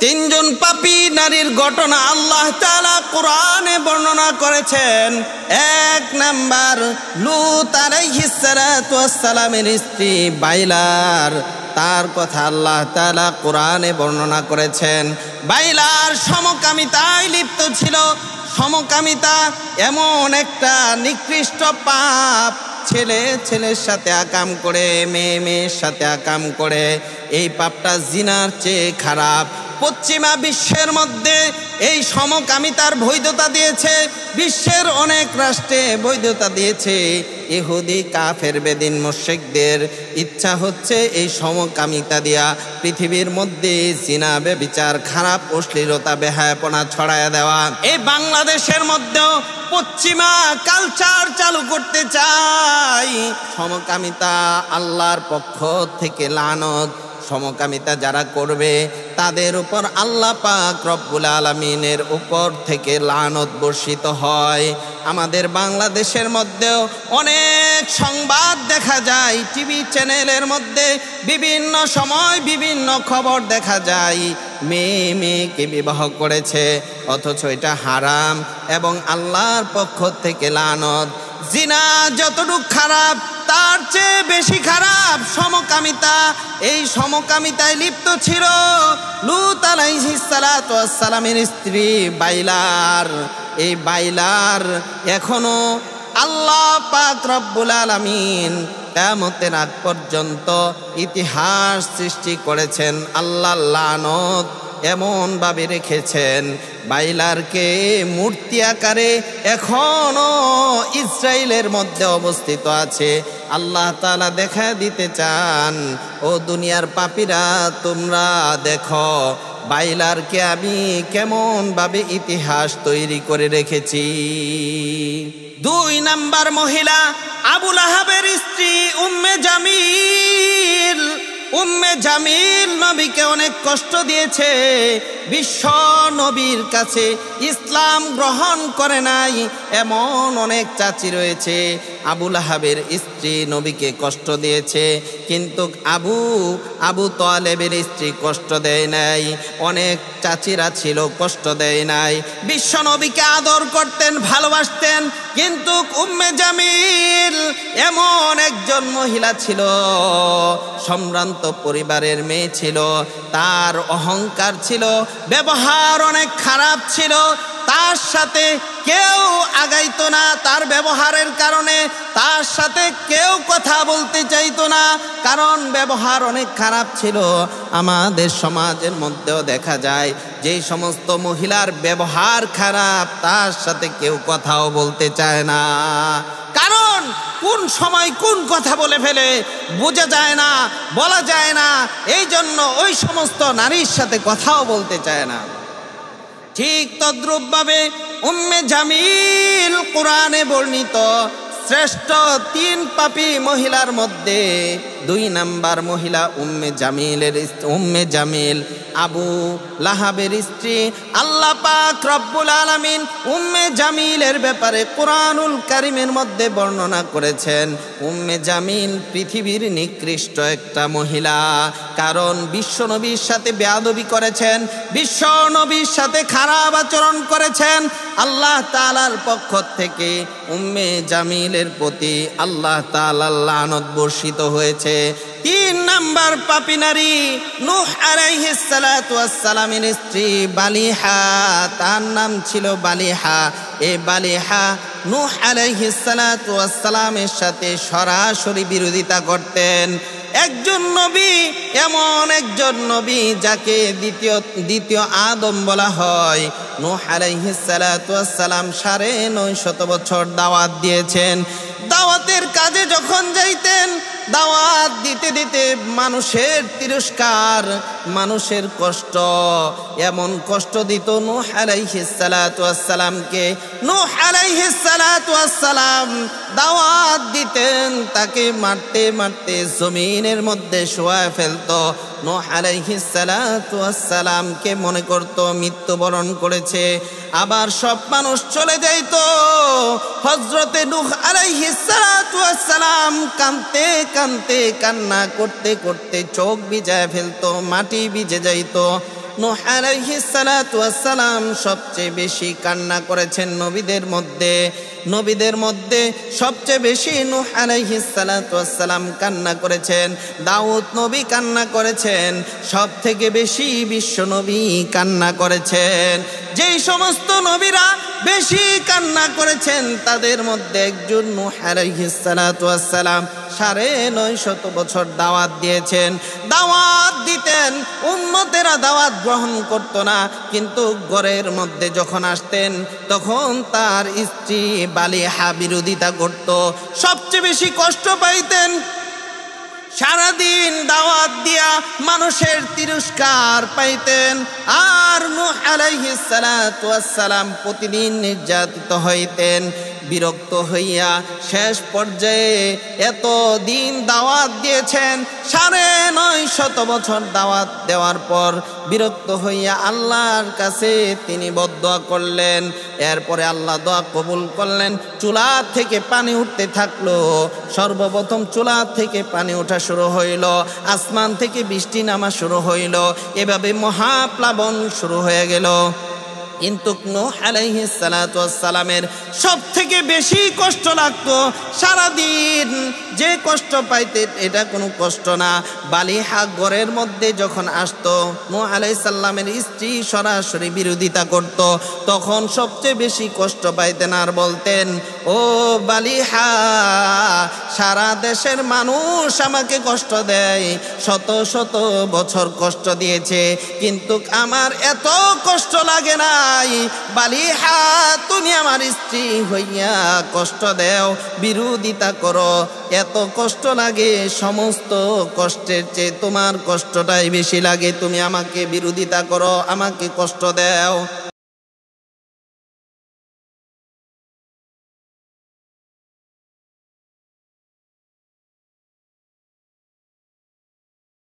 তিনজন পাপী নারীর ঘটনা আল্লাহ তাআলা কোরআনে বর্ণনা করেছেন। এক নাম্বার, লূত আলাইহিস সালাতু ওয়াস সালামের স্ত্রী বাইলার, তার কথা আল্লাহ তাআলা কোরআনে বর্ণনা করেছেন। বাইলার সমকামিতায় লিপ্ত ছিল। সমকামিতা এমন একটা নিকৃষ্ট পাপ, ছেলে ছেলের সাথে আকাম করে, মেয়ে মেয়ের সাথে আকাম করে। এই পাপটা জিনার চেয়ে খারাপ। পশ্চিমা বিশ্বের মধ্যে এই সমকামিতার বৈধতা দিয়েছে, বিশ্বের অনেক রাষ্ট্রে বৈধতা দিয়েছে। ইহুদি কাফের বেদিন মুশরিকদের ইচ্ছা হচ্ছে এই সমকামিতা দিয়া পৃথিবীর মধ্যে জিনা, ব্যভিচার, খারাপ অশ্লীলতা, বেহায়াপনা ছড়ায়া দেওয়া। এই বাংলাদেশের মধ্যেও পশ্চিমা কালচার চালু করতে চায়। সমকামিতা আল্লাহর পক্ষ থেকে লানত। সমকামিতা যারা করবে তাদের উপর আল্লাহ পাক রব্বুল আলামিনের উপর থেকে লানত বর্ষিত হয়। আমাদের বাংলাদেশের মধ্যেও অনেক সংবাদ দেখা যায়, টিভি চ্যানেলের মধ্যে বিভিন্ন সময় বিভিন্ন খবর দেখা যায়। মেয়ে মেয়েকে বিবাহ করেছে, অথচ এটা হারাম এবং আল্লাহর পক্ষ থেকে লানত। জিনা যতটুকু খারাপ তার চেয়ে বেশি খারাপ সমকামিতা। এই সমকামিতায় লিপ্ত ছিল লূত আলাইহিস সালাতু ওয়াস সালামের স্ত্রী বাইলার। এই বাইলার এখনো আল্লাহ পাক রব্বুল আলামিন কিয়ামতের আগ পর্যন্ত ইতিহাস সৃষ্টি করেছেন। আল্লাহ লানত এমন ভাবে রেখেছেন, বাইলারকে মূর্তি আকারে এখনো ইসরায়েলের মধ্যে অবস্থিত আছে। আল্লাহ তাআলা দেখা দিতে চান, ও দুনিয়ার পাপীরা তোমরা দেখো বাইলারকে আমি কেমন ভাবে ইতিহাস তৈরি করে রেখেছি। দুই নাম্বার মহিলা আবু লাহাবের স্ত্রী উম্মে জামিল। উম্মে জামিল নবীকে অনেক কষ্ট দিয়েছে। বিশ্ব নবীর কাছে ইসলাম গ্রহণ করে নাই এমন অনেক চাচি রয়েছে। আবু লাহাবের স্ত্রী নবীকে কষ্ট দিয়েছে, কিন্তু আবু তালেবের স্ত্রী কষ্ট দেয় নাই। অনেক চাচিরা ছিল, কষ্ট দেয় নাই। বিশ্ব নবীকে আদর করতেন, ভালোবাসতেন। কিন্তু উম্মে জামিল এমন একজন মহিলা ছিল, সম্ভ্রান্ত পরিবারের মেয়ে ছিল, তার অহংকার ছিল, ব্যবহার অনেক খারাপ ছিল। তার সাথে কেউ আগাইতো না, তার ব্যবহারের কারণে তার সাথে কেউ কথা বলতে চাইতো না, কারণ ব্যবহার অনেক খারাপ ছিল। আমাদের সমাজের মধ্যেও দেখা যায় যে সমস্ত মহিলার ব্যবহার খারাপ, তার সাথে কেউ কথাও বলতে চায় না, কারণ কোন সময় কোন কথা বলে ফেলে বোঝা যায় না, বলা যায় না। এই জন্য ওই সমস্ত নারীর সাথে কথাও বলতে চায় না। ঠিক তদ্রূপভাবে উম্মে জামিল কোরআনে বর্ণিত শ্রেষ্ঠ তিন পাপী মহিলার মধ্যে দুই নাম্বার মহিলা উম্মে জামিল আবু লাহাবের স্ত্রী। আল্লাহ পাক রব্বুল আলামিন উম্মে জামিলের ব্যাপারে কোরআনুল কারীমের মধ্যে বর্ণনা করেছেন, উম্মে জামিল পৃথিবীর নিকৃষ্ট একটা মহিলা, কারণ বিশ্বনবীর সাথে বেয়াদবি করেছেন, বিশ্বনবীর সাথে খারাপ আচরণ করেছেন। আল্লাহ তাআলার পক্ষ থেকে উম্মে জামিলের প্রতি আল্লাহ তাআলার লানত বর্ষিত হয়েছে। তিন নাম্বার পাপী নারী নূহ আলাইহিস সালাতু ওয়াস সালামের স্ত্রী বালিহা, তার নাম ছিল বালিহা। এই বালিহা নূহ আলাইহিস সালাতু ওয়াস সালামের সাথে সরাসরি বিরোধিতা করতেন। একজন নবী, এমন একজন নবী যাকে দ্বিতীয় আদম বলা হয়। নূহ আলাইহিস সালাতু ওয়াস সালাম 950 বছর দাওয়াত দিয়েছেন। দাওয়াতের কাজে যখন যাইতেন, দাওয়াত দিতে দিতে মানুষের তিরস্কার, মানুষের কষ্ট, এমন কষ্ট দিত নূহ আলাইহিস সালাতু ওয়াস সালামকে। নূহ আলাইহিস সালাতু ওয়াস সালাম দাওয়াত দিতেন, তাকে মারতে মারতে জমিনের মধ্যে শোয়ায় ফেলতো। নূহ আলাইহিস সালাতু ওয়াস সালামকে মনে করত মৃত্যুবরণ করেছে, আবার সব মানুষ চলে যাইত। হযরতে নূহ আলাইহিস সালাতু ওয়াস সালাম কাঁদতে কাঁদতে, কান্না করতে করতে চোখ ভিজায় ফেলতো, মাটি ভিজে যাইত। নূহ আলাইহিস সালাতু ওয়াস সালাম সবচেয়ে বেশি কান্না করেছেন নবীদের মধ্যে সবচেয়ে বেশি নূহ আলাইহিস সালাতু ওয়াস সালাম কান্না করেছেন। দাউদ নবী কান্না করেছেন, সব থেকে বেশি বিশ্ব নবী কান্না করেছেন। যেই সমস্ত নবীরা বেশি কান্না করেছেন তাদের মধ্যে একজন নূহ আলাইহিস সালাতু ওয়াস সালাম 950 বছর দাওয়াত দিয়েছেন। দাওয়াত দিতেন, উম্মতেরা দাওয়াত গ্রহণ করত না, কিন্তু ঘরের মধ্যে যখন আসতেন তখন তার স্ত্রী বালিহা বিরোধিতা করত, সবচেয়ে বেশি কষ্ট পাইতেন। সারাদিন দাওয়াত দিয়া মানুষের তিরস্কার পাইতেন। আর নূহ আলাইহিস সালাতু ওয়াস সালাম প্রতিদিন নির্যাতিত হইতেন। বিরক্ত হইয়া শেষ পর্যায়ে এত দিন দাওয়াত দিয়েছেন, 950 বছর দাওয়াত দেওয়ার পর বিরক্ত হইয়া আল্লাহর কাছে তিনি বদদোয়া করলেন। এরপরে আল্লাহ দোয়া কবুল করলেন। চুলা থেকে পানি উঠতে থাকলো। সর্বপ্রথম চুলা থেকে পানি ওঠা শুরু হইল, আসমান থেকে বৃষ্টি নামা শুরু হইল, এভাবে মহাপ্লাবন শুরু হয়ে গেল। কিন্তু নূহ আলাইহিস সালাতু ওয়াস সালামের সব থেকে বেশি কষ্ট লাগতো। সারাদিন যে কষ্ট পাইতেন এটা কোনো কষ্ট না। বালিহা ঘরের মধ্যে যখন আসতো, নূহ আলাইহিস সালামের স্ত্রী সরাসরি বিরোধিতা করত, তখন সবচেয়ে বেশি কষ্ট পাইতেন আর বলতেন, ও বালিহা, সারা দেশের মানুষ আমাকে কষ্ট দেয়, শত শত বছর কষ্ট দিয়েছে, কিন্তু আমার এত কষ্ট লাগে না। বালিহা, তুমি আমার স্ত্রী হইয়া কষ্ট দেও, বিরোধিতা করো, এত কষ্ট লাগে, সমস্ত কষ্টের চেয়ে তোমার কষ্টটাই বেশি লাগে, তুমি আমাকে বিরোধিতা করো, আমাকে কষ্ট দেও।